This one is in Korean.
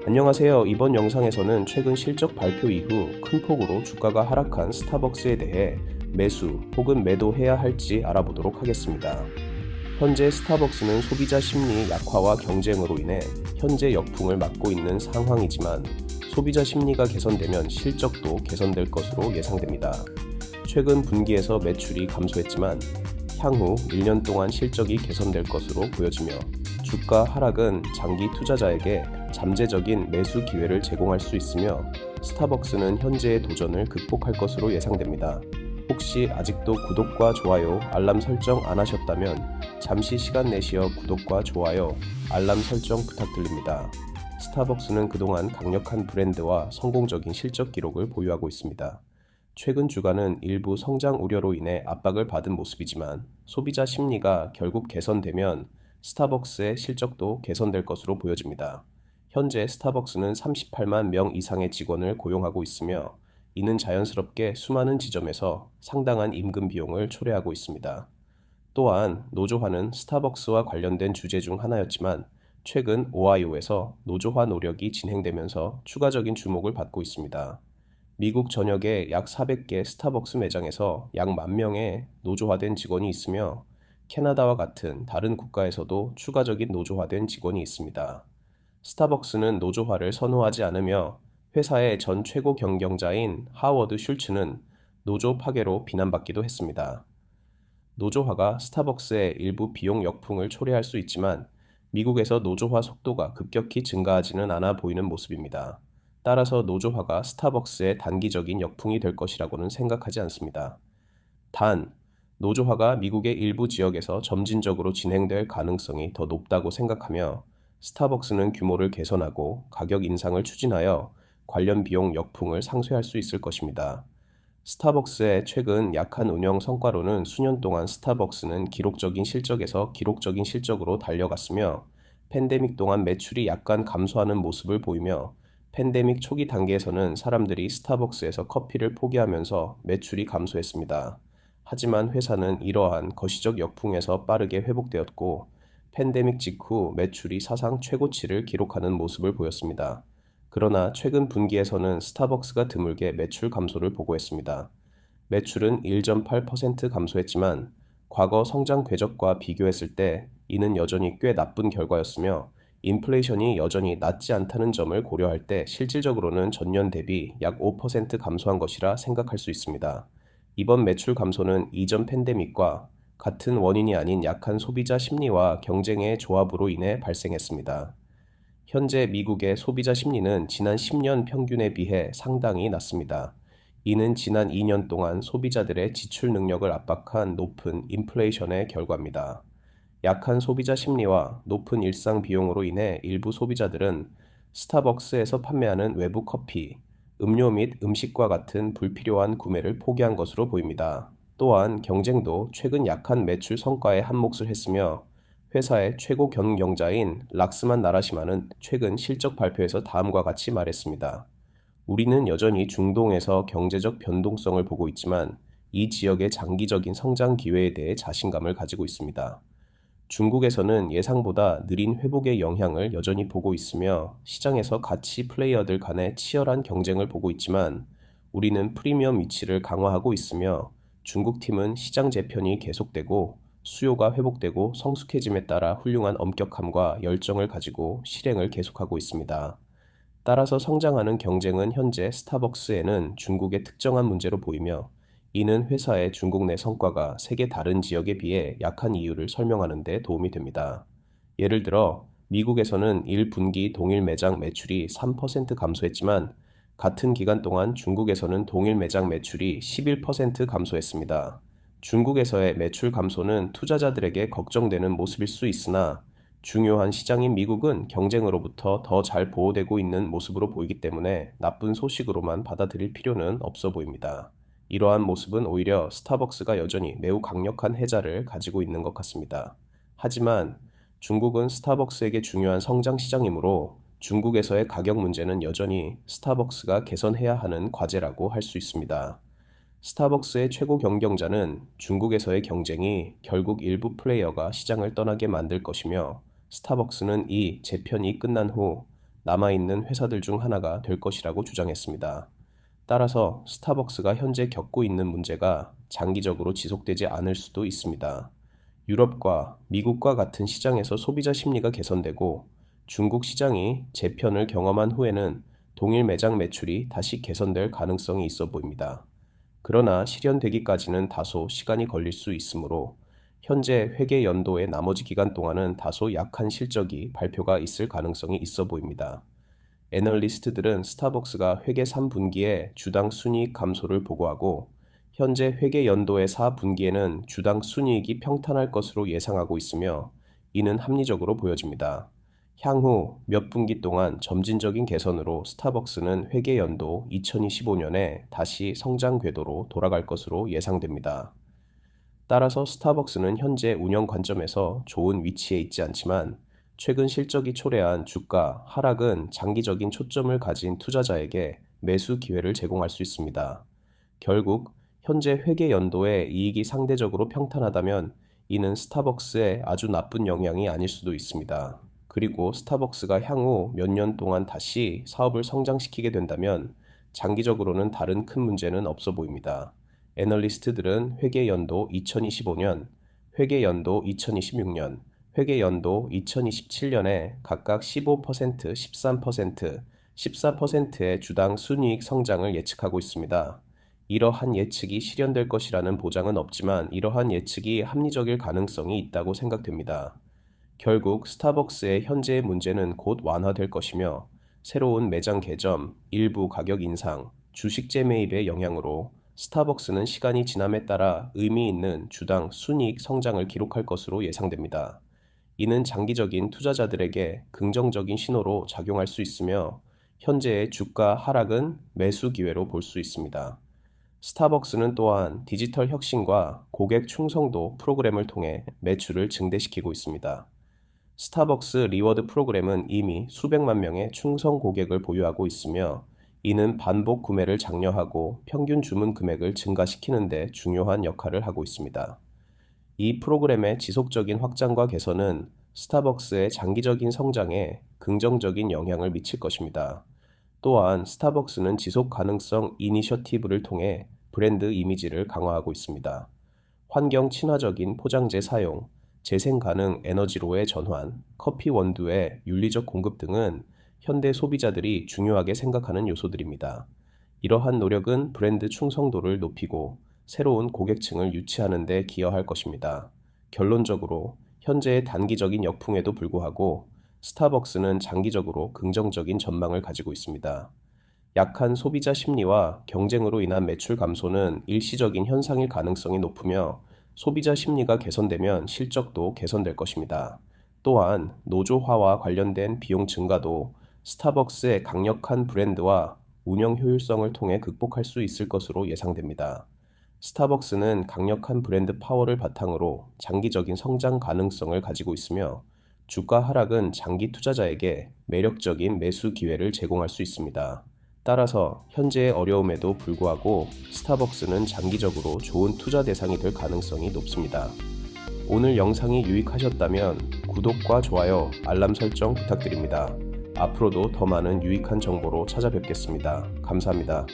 안녕하세요. 이번 영상에서는 최근 실적 발표 이후 큰 폭으로 주가가 하락한 스타벅스에 대해 매수 혹은 매도해야 할지 알아보도록 하겠습니다. 현재 스타벅스는 소비자 심리 약화와 경쟁으로 인해 현재 역풍을 맞고 있는 상황이지만 소비자 심리가 개선되면 실적도 개선될 것으로 예상됩니다. 최근 분기에서 매출이 감소했지만 향후 1년 동안 실적이 개선될 것으로 보여지며 주가 하락은 장기 투자자에게 잠재적인 매수 기회를 제공할 수 있으며 스타벅스는 현재의 도전을 극복할 것으로 예상됩니다. 혹시 아직도 구독과 좋아요, 알람 설정 안 하셨다면 잠시 시간 내시어 구독과 좋아요, 알람 설정 부탁드립니다. 스타벅스는 그동안 강력한 브랜드와 성공적인 실적 기록을 보유하고 있습니다. 최근 주가는 일부 성장 우려로 인해 압박을 받은 모습이지만 소비자 심리가 결국 개선되면 스타벅스의 실적도 개선될 것으로 보여집니다. 현재 스타벅스는 38만 명 이상의 직원을 고용하고 있으며 이는 자연스럽게 수많은 지점에서 상당한 임금 비용을 초래하고 있습니다. 또한 노조화는 스타벅스와 관련된 주제 중 하나였지만 최근 오하이오에서 노조화 노력이 진행되면서 추가적인 주목을 받고 있습니다. 미국 전역에 약 400개 스타벅스 매장에서 약 1만 명의 노조화된 직원이 있으며 캐나다와 같은 다른 국가에서도 추가적인 노조화된 직원이 있습니다. 스타벅스는 노조화를 선호하지 않으며 회사의 전 최고 경영자인 하워드 슐츠는 노조 파괴로 비난받기도 했습니다. 노조화가 스타벅스의 일부 비용 역풍을 초래할 수 있지만 미국에서 노조화 속도가 급격히 증가하지는 않아 보이는 모습입니다. 따라서 노조화가 스타벅스의 단기적인 역풍이 될 것이라고는 생각하지 않습니다. 단, 노조화가 미국의 일부 지역에서 점진적으로 진행될 가능성이 더 높다고 생각하며 스타벅스는 규모를 개선하고 가격 인상을 추진하여 관련 비용 역풍을 상쇄할 수 있을 것입니다. 스타벅스의 최근 약한 운영 성과로는 수년 동안 스타벅스는 기록적인 실적에서 기록적인 실적으로 달려갔으며 팬데믹 동안 매출이 약간 감소하는 모습을 보이며 팬데믹 초기 단계에서는 사람들이 스타벅스에서 커피를 포기하면서 매출이 감소했습니다. 하지만 회사는 이러한 거시적 역풍에서 빠르게 회복되었고 팬데믹 직후 매출이 사상 최고치를 기록하는 모습을 보였습니다. 그러나 최근 분기에서는 스타벅스가 드물게 매출 감소를 보고했습니다. 매출은 1.8% 감소했지만 과거 성장 궤적과 비교했을 때 이는 여전히 꽤 나쁜 결과였으며 인플레이션이 여전히 낮지 않다는 점을 고려할 때 실질적으로는 전년 대비 약 5% 감소한 것이라 생각할 수 있습니다. 이번 매출 감소는 이전 팬데믹과 같은 원인이 아닌 약한 소비자 심리와 경쟁의 조합으로 인해 발생했습니다. 현재 미국의 소비자 심리는 지난 10년 평균에 비해 상당히 낮습니다. 이는 지난 2년 동안 소비자들의 지출 능력을 압박한 높은 인플레이션의 결과입니다. 약한 소비자 심리와 높은 일상 비용으로 인해 일부 소비자들은 스타벅스에서 판매하는 외부 커피, 음료 및 음식과 같은 불필요한 구매를 포기한 것으로 보입니다. 또한 경쟁도 최근 약한 매출 성과에 한몫을 했으며 회사의 최고 경영자인 락스만 나라시마는 최근 실적 발표에서 다음과 같이 말했습니다. 우리는 여전히 중동에서 경제적 변동성을 보고 있지만 이 지역의 장기적인 성장 기회에 대해 자신감을 가지고 있습니다. 중국에서는 예상보다 느린 회복의 영향을 여전히 보고 있으며 시장에서 가치 플레이어들 간의 치열한 경쟁을 보고 있지만 우리는 프리미엄 위치를 강화하고 있으며 중국 팀은 시장 재편이 계속되고 수요가 회복되고 성숙해짐에 따라 훌륭한 엄격함과 열정을 가지고 실행을 계속하고 있습니다. 따라서 성장하는 경쟁은 현재 스타벅스에는 중국의 특정한 문제로 보이며 이는 회사의 중국 내 성과가 세계 다른 지역에 비해 약한 이유를 설명하는 데 도움이 됩니다. 예를 들어 미국에서는 1분기 동일 매장 매출이 3% 감소했지만 같은 기간 동안 중국에서는 동일 매장 매출이 11% 감소했습니다. 중국에서의 매출 감소는 투자자들에게 걱정되는 모습일 수 있으나 중요한 시장인 미국은 경쟁으로부터 더 잘 보호되고 있는 모습으로 보이기 때문에 나쁜 소식으로만 받아들일 필요는 없어 보입니다. 이러한 모습은 오히려 스타벅스가 여전히 매우 강력한 해자를 가지고 있는 것 같습니다. 하지만 중국은 스타벅스에게 중요한 성장 시장이므로 중국에서의 가격 문제는 여전히 스타벅스가 개선해야 하는 과제라고 할 수 있습니다. 스타벅스의 최고 경영자는 중국에서의 경쟁이 결국 일부 플레이어가 시장을 떠나게 만들 것이며 스타벅스는 이 재편이 끝난 후 남아있는 회사들 중 하나가 될 것이라고 주장했습니다. 따라서 스타벅스가 현재 겪고 있는 문제가 장기적으로 지속되지 않을 수도 있습니다. 유럽과 미국과 같은 시장에서 소비자 심리가 개선되고 중국 시장이 재편을 경험한 후에는 동일 매장 매출이 다시 개선될 가능성이 있어 보입니다. 그러나 실현되기까지는 다소 시간이 걸릴 수 있으므로 현재 회계 연도의 나머지 기간 동안은 다소 약한 실적이 발표가 있을 가능성이 있어 보입니다. 애널리스트들은 스타벅스가 회계 3분기에 주당 순이익 감소를 보고하고 현재 회계 연도의 4분기에는 주당 순이익이 평탄할 것으로 예상하고 있으며 이는 합리적으로 보여집니다. 향후 몇 분기 동안 점진적인 개선으로 스타벅스는 회계 연도 2025년에 다시 성장 궤도로 돌아갈 것으로 예상됩니다. 따라서 스타벅스는 현재 운영 관점에서 좋은 위치에 있지 않지만 최근 실적이 초래한 주가 하락은 장기적인 초점을 가진 투자자에게 매수 기회를 제공할 수 있습니다. 결국 현재 회계 연도의 이익이 상대적으로 평탄하다면 이는 스타벅스에 아주 나쁜 영향이 아닐 수도 있습니다. 그리고 스타벅스가 향후 몇 년 동안 다시 사업을 성장시키게 된다면 장기적으로는 다른 큰 문제는 없어 보입니다. 애널리스트들은 회계연도 2025년, 회계연도 2026년, 회계연도 2027년에 각각 15%, 13%, 14%의 주당 순이익 성장을 예측하고 있습니다. 이러한 예측이 실현될 것이라는 보장은 없지만 이러한 예측이 합리적일 가능성이 있다고 생각됩니다. 결국 스타벅스의 현재의 문제는 곧 완화될 것이며 새로운 매장 개점, 일부 가격 인상, 주식 재매입의 영향으로 스타벅스는 시간이 지남에 따라 의미 있는 주당 순이익 성장을 기록할 것으로 예상됩니다. 이는 장기적인 투자자들에게 긍정적인 신호로 작용할 수 있으며 현재의 주가 하락은 매수 기회로 볼 수 있습니다. 스타벅스는 또한 디지털 혁신과 고객 충성도 프로그램을 통해 매출을 증대시키고 있습니다. 스타벅스 리워드 프로그램은 이미 수백만 명의 충성 고객을 보유하고 있으며 이는 반복 구매를 장려하고 평균 주문 금액을 증가시키는 데 중요한 역할을 하고 있습니다. 이 프로그램의 지속적인 확장과 개선은 스타벅스의 장기적인 성장에 긍정적인 영향을 미칠 것입니다. 또한 스타벅스는 지속 가능성 이니셔티브를 통해 브랜드 이미지를 강화하고 있습니다. 환경 친화적인 포장재 사용, 재생 가능 에너지로의 전환, 커피 원두의 윤리적 공급 등은 현대 소비자들이 중요하게 생각하는 요소들입니다. 이러한 노력은 브랜드 충성도를 높이고 새로운 고객층을 유치하는 데 기여할 것입니다. 결론적으로 현재의 단기적인 역풍에도 불구하고 스타벅스는 장기적으로 긍정적인 전망을 가지고 있습니다. 약한 소비자 심리와 경쟁으로 인한 매출 감소는 일시적인 현상일 가능성이 높으며 소비자 심리가 개선되면 실적도 개선될 것입니다. 또한 노조화와 관련된 비용 증가도 스타벅스의 강력한 브랜드와 운영 효율성을 통해 극복할 수 있을 것으로 예상됩니다. 스타벅스는 강력한 브랜드 파워를 바탕으로 장기적인 성장 가능성을 가지고 있으며 주가 하락은 장기 투자자에게 매력적인 매수 기회를 제공할 수 있습니다. 따라서 현재의 어려움에도 불구하고 스타벅스는 장기적으로 좋은 투자 대상이 될 가능성이 높습니다. 오늘 영상이 유익하셨다면 구독과 좋아요, 알람 설정 부탁드립니다. 앞으로도 더 많은 유익한 정보로 찾아뵙겠습니다. 감사합니다.